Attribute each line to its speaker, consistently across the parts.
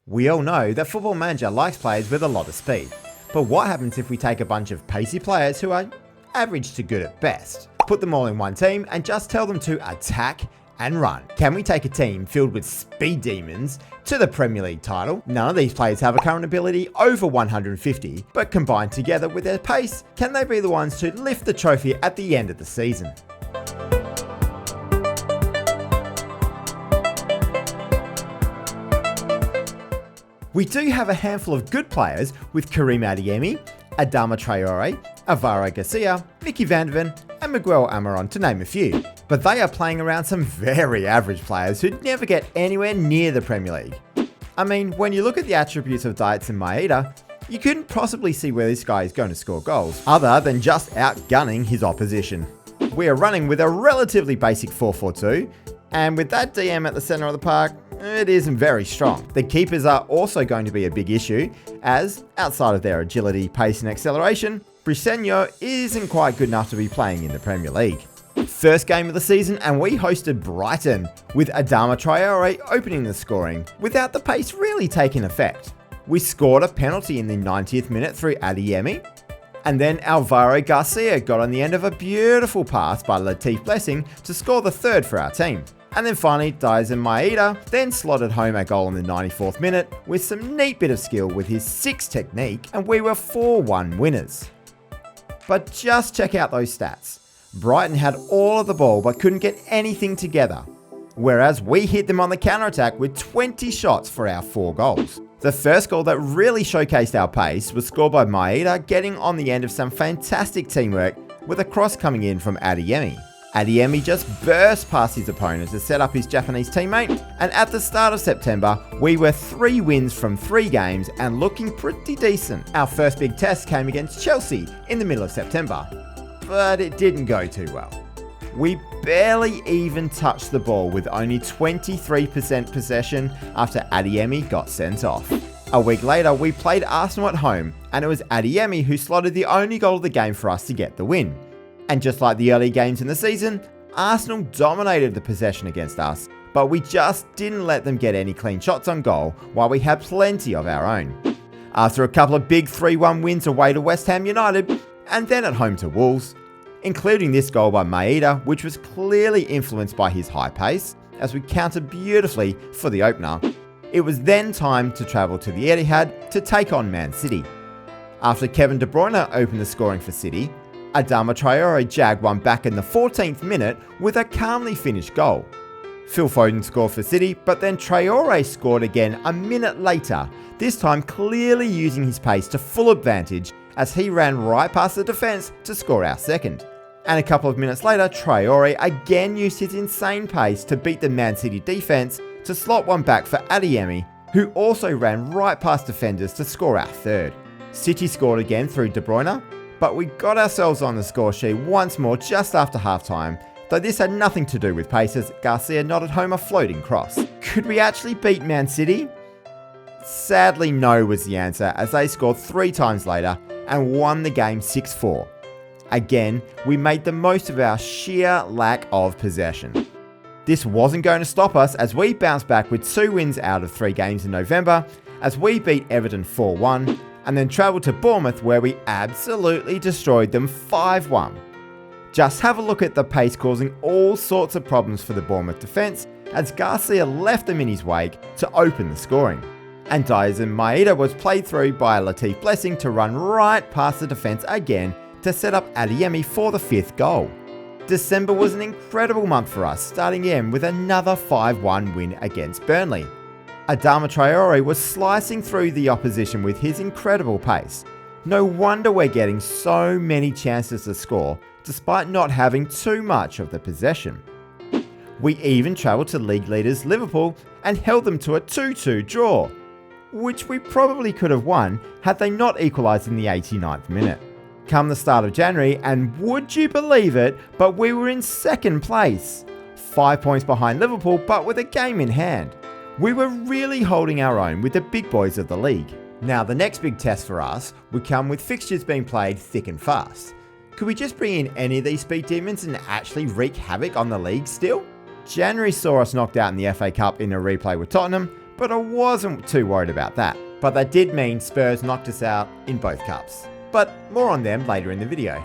Speaker 1: We all know that Football Manger likes players with a lot of speed, but what happens if we take a bunch of pacey players who are average to good at best, put them all in one team and just tell them to attack and run? Can we take a team filled with speed demons to the Premier League title? None of these players have a current ability over 150, but combined together with their pace, can they be the ones to lift the trophy at the end of the season? We do have a handful of good players with Karim Adeyemi, Adama Traore, Alvaro Garcia, Mickey van der Ven, and Miguel Almiron, to name a few. But they are playing around some very average players who never get anywhere near the Premier League. I mean, when you look at the attributes of Adeyemi Maeda, you couldn't possibly see where this guy is going to score goals, other than just outgunning his opposition. We are running with a relatively basic 4-4-2, and with that DM at the centre of the park, it isn't very strong. The keepers are also going to be a big issue, as outside of their agility, pace and acceleration, Briseño isn't quite good enough to be playing in the Premier League. First game of the season and we hosted Brighton, with Adama Traore opening the scoring, without the pace really taking effect. We scored a penalty in the 90th minute through Adeyemi, and then Alvaro Garcia got on the end of a beautiful pass by Latif Blessing to score the third for our team. And then finally, Adeyemi Maeda then slotted home a goal in the 94th minute with some neat bit of skill with his 6 technique, and we were 4-1 winners. But just check out those stats. Brighton had all of the ball but couldn't get anything together, whereas we hit them on the counter-attack with 20 shots for our 4 goals. The first goal that really showcased our pace was scored by Maeda, getting on the end of some fantastic teamwork with a cross coming in from Adeyemi. Adeyemi just burst past his opponent to set up his Japanese teammate, and at the start of September, we were 3 wins from 3 games and looking pretty decent. Our first big test came against Chelsea in the middle of September, but it didn't go too well. We barely even touched the ball with only 23% possession after Adeyemi got sent off. A week later, we played Arsenal at home, and it was Adeyemi who slotted the only goal of the game for us to get the win. And just like the early games in the season, Arsenal dominated the possession against us, but we just didn't let them get any clean shots on goal while we had plenty of our own. After a couple of big 3-1 wins away to West Ham United, and then at home to Wolves, including this goal by Maeda, which was clearly influenced by his high pace, as we countered beautifully for the opener, it was then time to travel to the Etihad to take on Man City. After Kevin De Bruyne opened the scoring for City, Adama Traore jagged one back in the 14th minute with a calmly finished goal. Phil Foden scored for City, but then Traore scored again a minute later, this time clearly using his pace to full advantage as he ran right past the defence to score our second. And a couple of minutes later, Traore again used his insane pace to beat the Man City defence to slot one back for Adeyemi, who also ran right past defenders to score our third. City scored again through De Bruyne, but we got ourselves on the score sheet once more just after halftime, though this had nothing to do with pace as Garcia nodded home a floating cross. Could we actually beat Man City? Sadly no was the answer, as they scored 3 times later and won the game 6-4. Again, we made the most of our sheer lack of possession. This wasn't going to stop us as we bounced back with 2 wins out of 3 games in November, as we beat Everton 4-1, and then travelled to Bournemouth where we absolutely destroyed them 5-1. Just have a look at the pace causing all sorts of problems for the Bournemouth defence, as Garcia left them in his wake to open the scoring. And Adeyemi Maeda was played through by Latif Blessing to run right past the defence again to set up Adeyemi for the 5th goal. December was an incredible month for us, starting in with another 5-1 win against Burnley. Adama Traore was slicing through the opposition with his incredible pace. No wonder we're getting so many chances to score, despite not having too much of the possession. We even travelled to league leaders Liverpool and held them to a 2-2 draw, which we probably could have won had they not equalised in the 89th minute. Come the start of January, and would you believe it, but we were in 2nd place, 5 points behind Liverpool but with a game in hand. We were really holding our own with the big boys of the league. Now the next big test for us would come with fixtures being played thick and fast. Could we just bring in any of these speed demons and actually wreak havoc on the league still? January saw us knocked out in the FA Cup in a replay with Tottenham, but I wasn't too worried about that. But that did mean Spurs knocked us out in both cups. But more on them later in the video.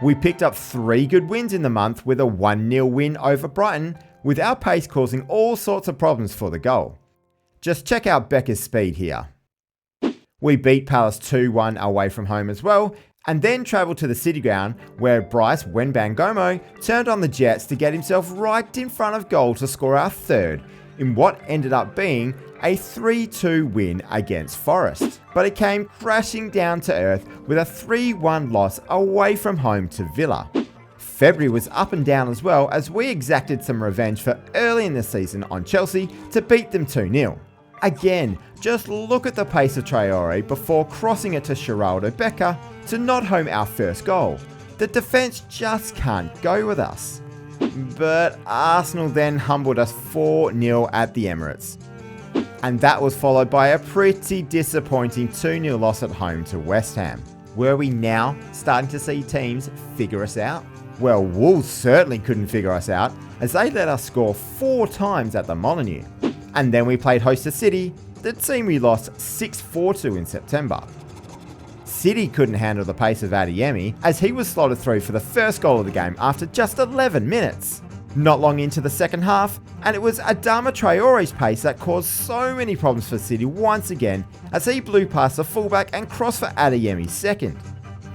Speaker 1: We picked up 3 good wins in the month with a 1-0 win over Brighton, with our pace causing all sorts of problems for the goal. Just check out Becker's speed here. We beat Palace 2-1 away from home as well, and then travelled to the City ground where Bryce Wenbangomo turned on the Jets to get himself right in front of goal to score our 3rd, in what ended up being a 3-2 win against Forest. But it came crashing down to earth with a 3-1 loss away from home to Villa. February was up and down as well, as we exacted some revenge for early in the season on Chelsea to beat them 2-0. Again, just look at the pace of Traore before crossing it to Geraldo Becker to nod home our first goal. The defence just can't go with us. But Arsenal then humbled us 4-0 at the Emirates. And that was followed by a pretty disappointing 2-0 loss at home to West Ham. Were we now starting to see teams figure us out? Well, Wolves certainly couldn't figure us out, as they let us score 4 times at the Molineux. And then we played host to City, the team we lost 6-4 to in September. City couldn't handle the pace of Adeyemi, as he was slotted through for the first goal of the game after just 11 minutes. Not long into the second half, and it was Adama Traore's pace that caused so many problems for City once again, as he blew past the fullback and crossed for Adeyemi's second.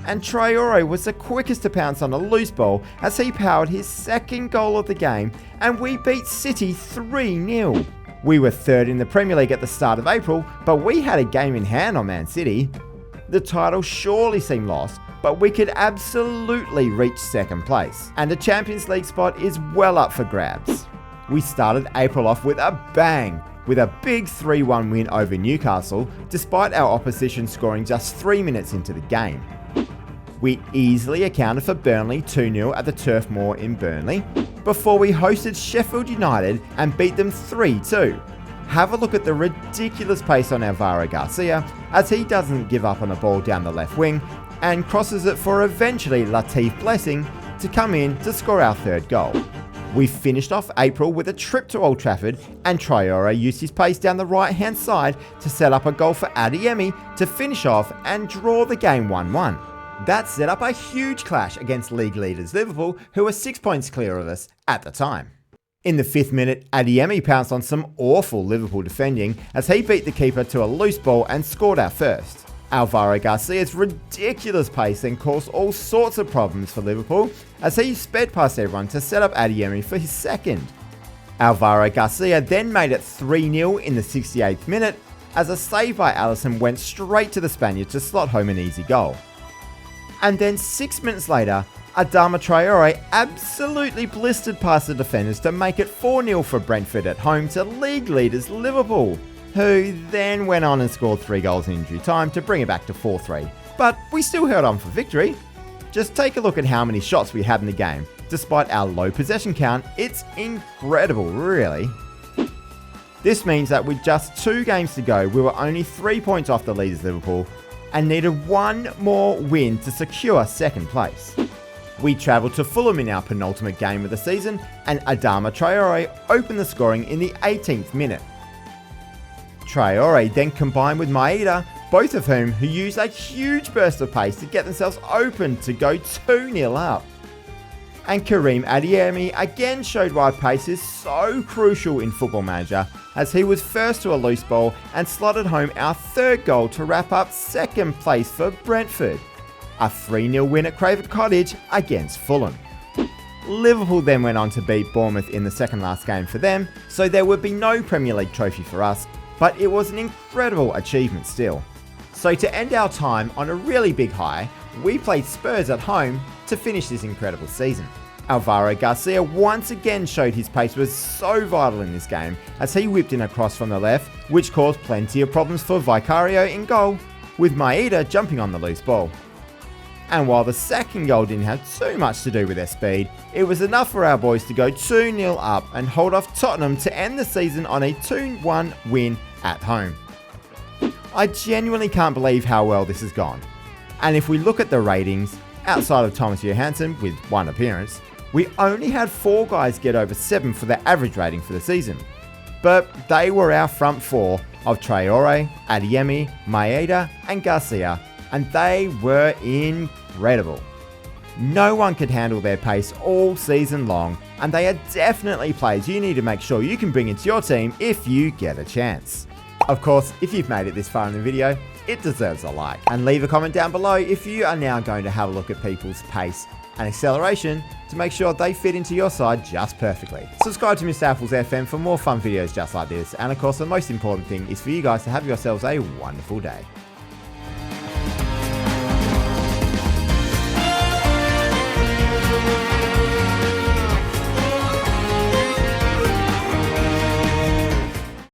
Speaker 1: And Traore was the quickest to pounce on a loose ball as he powered his second goal of the game, and we beat City 3-0. We were 3rd in the Premier League at the start of April, but we had a game in hand on Man City. The title surely seemed lost, but we could absolutely reach 2nd place, and a Champions League spot is well up for grabs. We started April off with a bang, with a big 3-1 win over Newcastle, despite our opposition scoring just 3 minutes into the game. We easily accounted for Burnley 2-0 at the Turf Moor in Burnley, before we hosted Sheffield United and beat them 3-2. Have a look at the ridiculous pace on Alvaro Garcia, as he doesn't give up on a ball down the left wing, and crosses it for eventually Latif Blessing to come in to score our 3rd goal. We finished off April with a trip to Old Trafford, and Traore used his pace down the right hand side to set up a goal for Adeyemi to finish off and draw the game 1-1. That set up a huge clash against league leaders Liverpool, who were 6 points clear of us at the time. In the 5th minute, Adeyemi pounced on some awful Liverpool defending as he beat the keeper to a loose ball and scored our first. Alvaro Garcia's ridiculous pace then caused all sorts of problems for Liverpool as he sped past everyone to set up Adeyemi for his second. Alvaro Garcia then made it 3-0 in the 68th minute as a save by Alisson went straight to the Spaniard to slot home an easy goal. And then 6 minutes later, Adama Traore absolutely blistered past the defenders to make it 4-0 for Brentford at home to league leaders Liverpool, who then went on and scored 3 goals in injury time to bring it back to 4-3. But we still held on for victory. Just take a look at how many shots we had in the game. Despite our low possession count, it's incredible, really. This means that with just 2 games to go, we were only 3 points off the leaders Liverpool and needed 1 more win to secure 2nd place. We travelled to Fulham in our penultimate game of the season, and Adama Traore opened the scoring in the 18th minute. Traore then combined with Maeda, both of whom used a huge burst of pace to get themselves open to go 2-0 up. And Karim Adeyemi again showed why pace is so crucial in Football Manger, as he was first to a loose ball and slotted home our 3rd goal to wrap up 2nd place for Brentford. A 3-0 win at Craven Cottage against Fulham. Liverpool then went on to beat Bournemouth in the second last game for them, so there would be no Premier League trophy for us, but it was an incredible achievement still. So to end our time on a really big high, we played Spurs at home to finish this incredible season. Alvaro Garcia once again showed his pace was so vital in this game as he whipped in a cross from the left, which caused plenty of problems for Vicario in goal, with Maeda jumping on the loose ball. And while the 2nd goal didn't have too much to do with their speed, it was enough for our boys to go 2-0 up and hold off Tottenham to end the season on a 2-1 win at home. I genuinely can't believe how well this has gone. And if we look at the ratings, outside of Thomas Johansson with 1 appearance, we only had 4 guys get over 7 for their average rating for the season. but they were our front four of Traore, Adeyemi, Maeda and Garcia, and they were incredible. No one could handle their pace all season long, and they are definitely players you need to make sure you can bring into your team if you get a chance. Of course, if you've made it this far in the video, it deserves a like. And leave a comment down below if you are now going to have a look at people's pace and acceleration to make sure they fit into your side just perfectly. Subscribe to Mr. Apple's FM for more fun videos just like this, and of course the most important thing is for you guys to have yourselves a wonderful day.